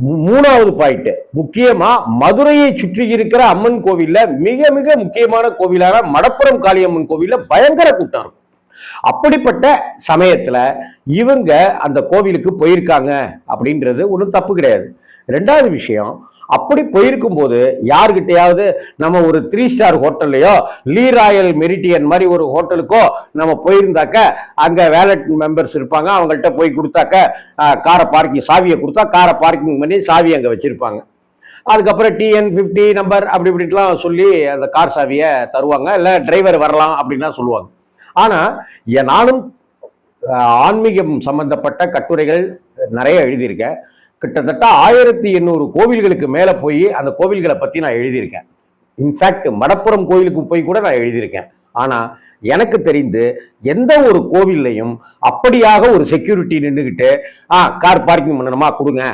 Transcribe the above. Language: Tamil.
மூணாவது பாயிண்ட், முக்கியமா மதுரையை சுற்றி இருக்கிற அம்மன் கோவில்ல மிக மிக முக்கியமான கோவிலான மடப்புறம் காளியம்மன் கோவில்ல பயங்கர கூட்டம் இருக்கும். அப்படிப்பட்ட சமயத்துல இவங்க அந்த கோவிலுக்கு போயிருக்காங்க அப்படின்றது ஒன்றும் தப்பு கிடையாது. ரெண்டாவது விஷயம், அப்படி போயிருக்கும் போது யாருக்கிட்டையாவது நம்ம ஒரு 3 ஸ்டார் ஹோட்டல்லையோ லீ ராயல் மெரிட்டியன் மாதிரி ஒரு ஹோட்டலுக்கோ நம்ம போயிருந்தாக்க அங்க வேலட் மெம்பர்ஸ் இருப்பாங்க, அவங்கள்ட்ட போய் கொடுத்தாக்க காரை பார்க்கிங் சாவியை கொடுத்தா காரை பார்க்கிங் பண்ணி சாவி அங்க வச்சிருப்பாங்க. அதுக்கப்புறம் TN50 நம்பர் அப்படி இப்படிலாம் சொல்லி அந்த கார் சாவியை தருவாங்க, இல்லை டிரைவர் வரலாம் அப்படின்லாம் சொல்லுவாங்க. ஆனா நானும் ஆன்மீகம் சம்பந்தப்பட்ட கட்டுரைகள் நிறைய எழுதியிருக்கேன். கிட்டத்தட்ட 1800 கோவில்களுக்கு மேல போய் அந்த கோவில்களை பத்தி நான் எழுதியிருக்கேன். இன்ஃபேக்ட் மடப்புறம் கோவிலுக்கு போய் கூட நான் எழுதியிருக்கேன். ஆனா எனக்கு தெரிந்து எந்த ஒரு கோவில்லையும் அப்படியாக ஒரு செக்யூரிட்டி நின்றுகிட்டு கார் பார்க்கிங் பண்ணணுமா கொடுங்க